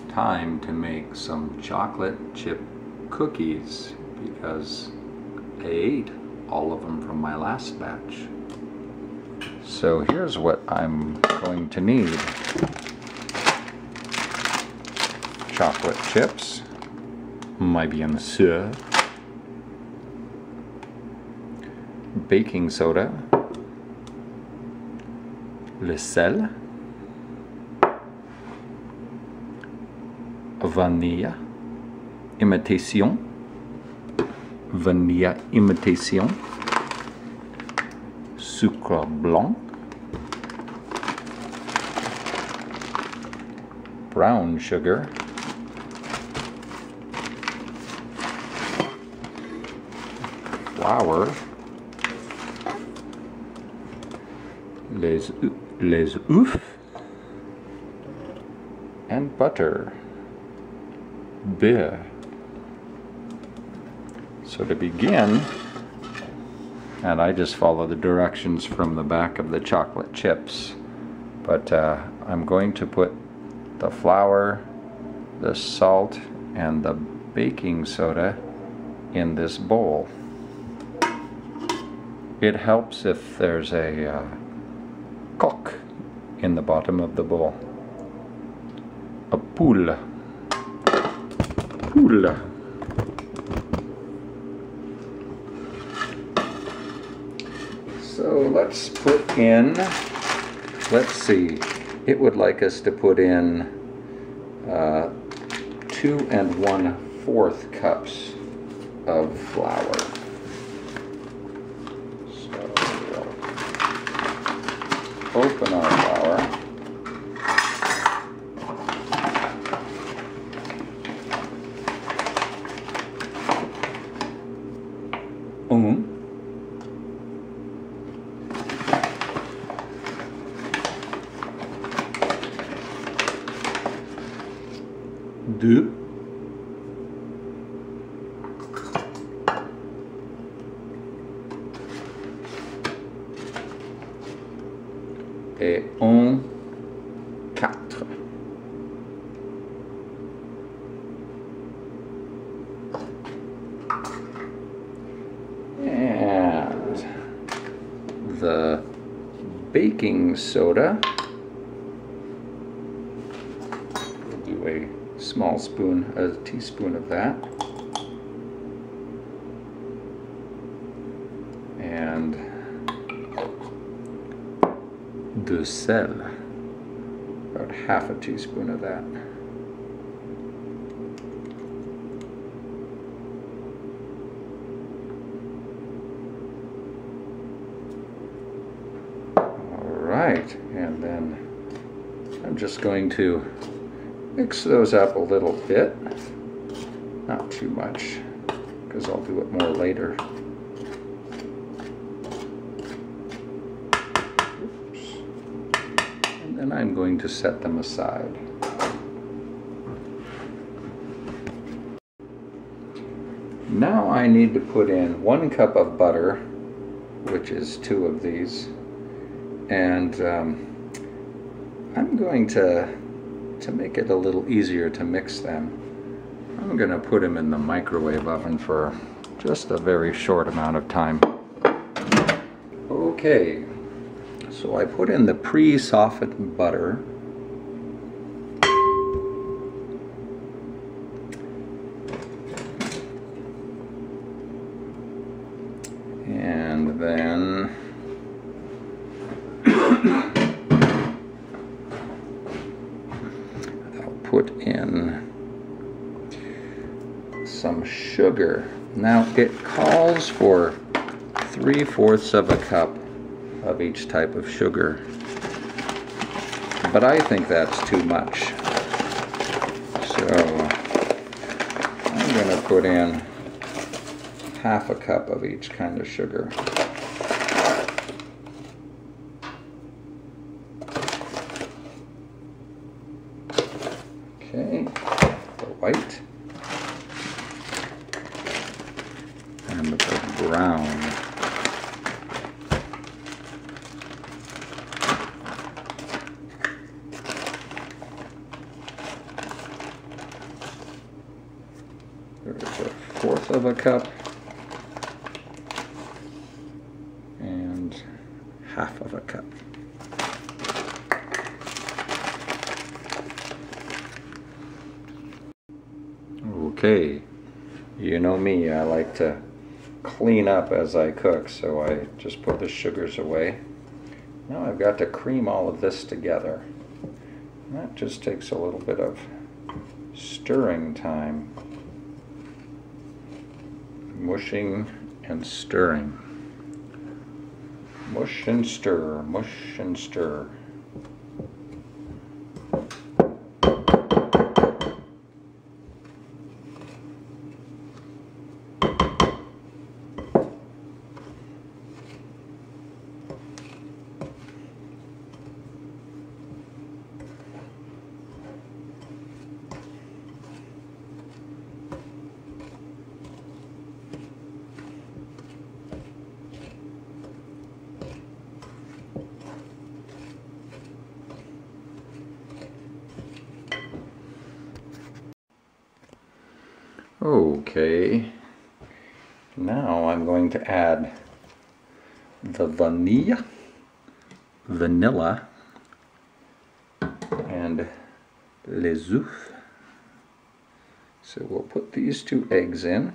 time to make some chocolate chip cookies because I ate all of them from my last batch. So here's what I'm going to need. Chocolate chips, my bien sûr, baking soda, le sel, vanilla imitation, sucre blanc, brown sugar, flour, les œufs, and butter, beurre. So to begin, and I just follow the directions from the back of the chocolate chips, but I'm going to put the flour, the salt, and the baking soda in this bowl. It helps if there's a coque in the bottom of the bowl. A poule. Poule. So let's put in, let's see, it would like us to put in 2 1/4 cups of flour. So we'll open our flour. Deux, et un, 4. And the baking soda, we'll do a small spoon, a teaspoon of that, and de sel, about half a teaspoon of that. All right, and then I'm just going to mix those up a little bit, not too much, because I'll do it more later. Oops. And then I'm going to set them aside. Now I need to put in 1 cup of butter, which is 2 of these, and I'm going to make it a little easier to mix them, I'm going to put them in the microwave oven for just a very short amount of time. Okay, so I put in the pre-softened butter. And then put in some sugar. Now it calls for 3/4 of a cup of each type of sugar, but I think that's too much. So I'm going to put in half a cup of each kind of sugar. Okay, the white and the brown. There's a fourth of a cup. And half of a cup. Okay, you know me, I like to clean up as I cook, so I just put the sugars away. Now I've got to cream all of this together. And that just takes a little bit of stirring time. Mushing and stirring. Mush and stir, mush and stir. Okay, now I'm going to add the vanilla and les œufs. So we'll put these 2 eggs in.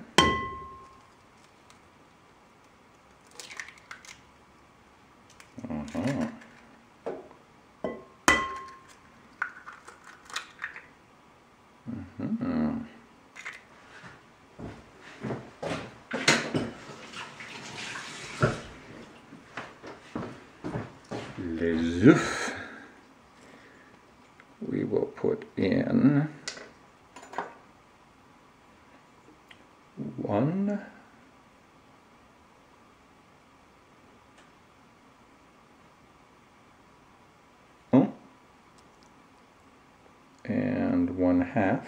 Les œufs. We will put in 1 and 1/2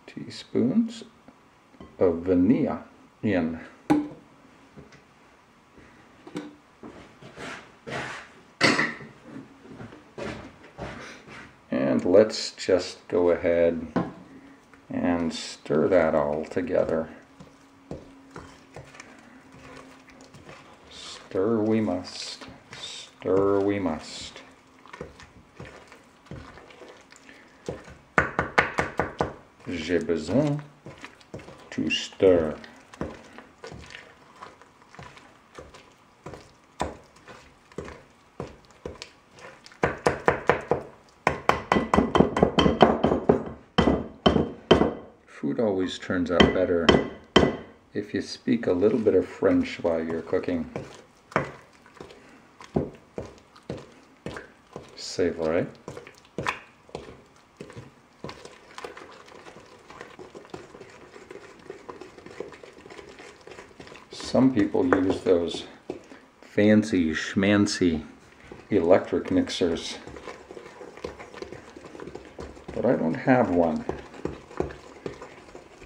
teaspoons of vanilla in. And let's just go ahead and stir that all together. Stir we must. Stir we must. J'ai besoin to stir. Food always turns out better if you speak a little bit of French while you're cooking. C'est vrai? Some people use those fancy schmancy electric mixers, but I don't have one.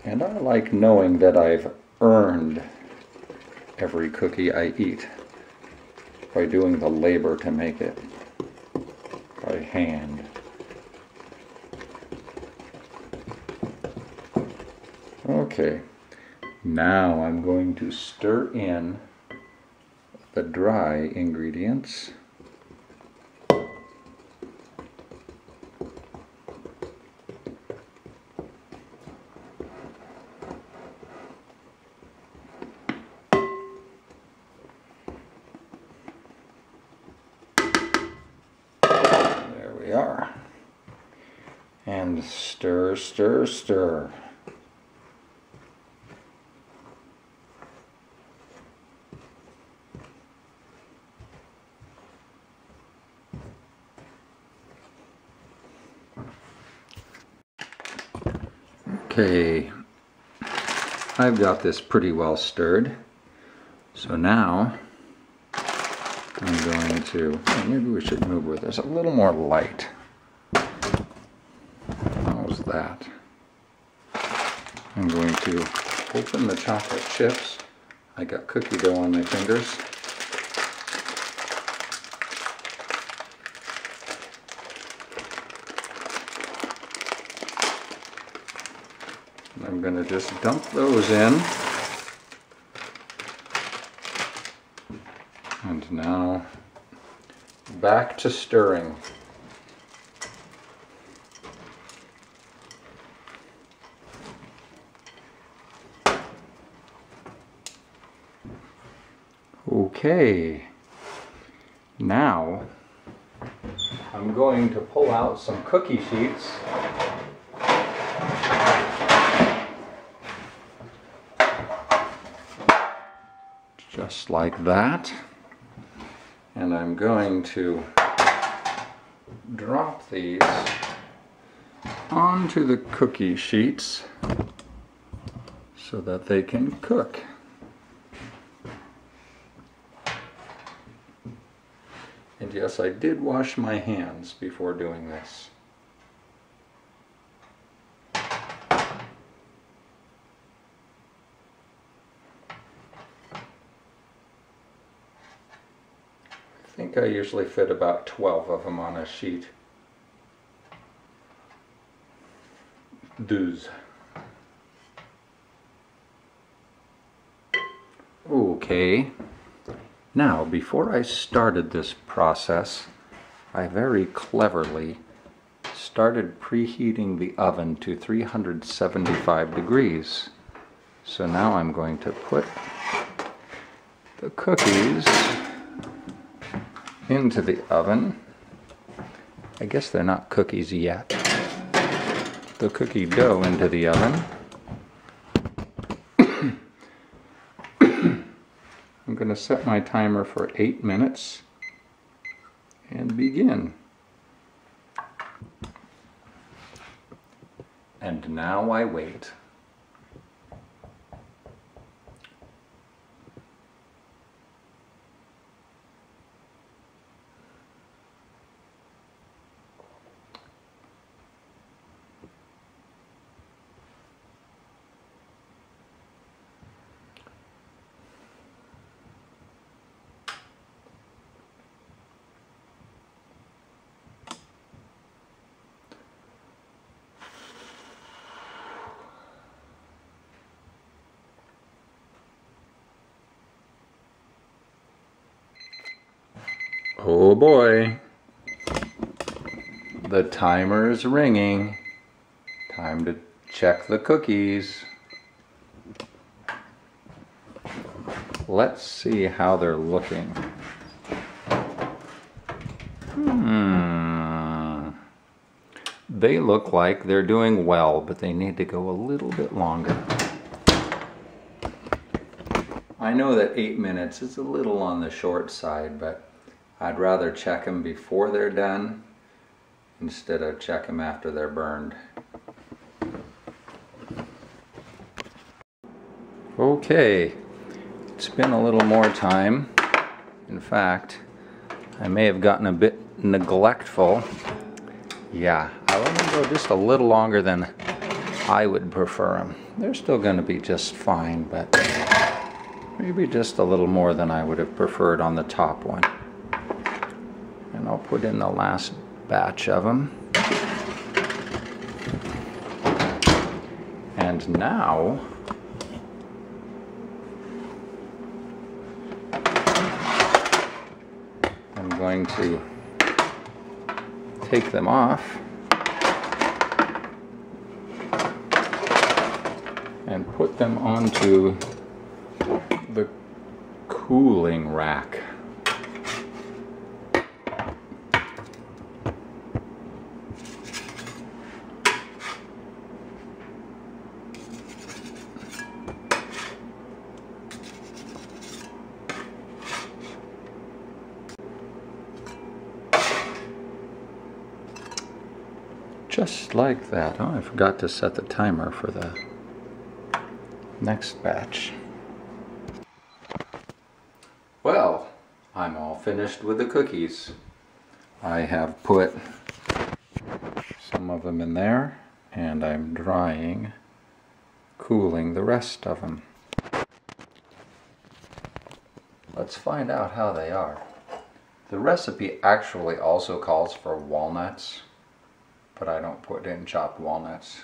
And I like knowing that I've earned every cookie I eat by doing the labor to make it by hand. Okay, now I'm going to stir in the dry ingredients. Are. And stir, stir, stir. Okay, I've got this pretty well stirred. So now I'm going to, maybe we should move where there's a little more light. How's that? I'm going to open the chocolate chips. I got cookie dough on my fingers. I'm going to just dump those in. And now back to stirring. Okay, now I'm going to pull out some cookie sheets. Just like that. And I'm going to drop these onto the cookie sheets so that they can cook. And yes, I did wash my hands before doing this. I think I usually fit about 12 of them on a sheet. 12. Okay. Now, before I started this process, I very cleverly started preheating the oven to 375 degrees. So now I'm going to put the cookies into the oven. I guess they're not cookies yet. The cookie dough into the oven. I'm going to set my timer for 8 minutes and begin. And now I wait. Oh boy, the timer is ringing. Time to check the cookies. Let's see how they're looking. They look like they're doing well, but they need to go a little bit longer. I know that 8 minutes is a little on the short side, but I'd rather check them before they're done instead of check them after they're burned. Okay, it's been a little more time. In fact, I may have gotten a bit neglectful. Yeah, I let them go just a little longer than I would prefer them. They're still going to be just fine, but maybe just a little more than I would have preferred on the top one. And I'll put in the last batch of them. And now I'm going to take them off and put them onto the cooling rack. Just like that. Oh, I forgot to set the timer for the next batch. Well, I'm all finished with the cookies. I have put some of them in there, and I'm drying, cooling the rest of them. Let's find out how they are. The recipe actually also calls for walnuts, but I don't put in chopped walnuts.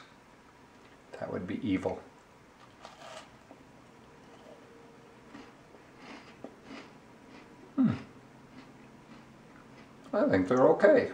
That would would be evil. I think they're okay.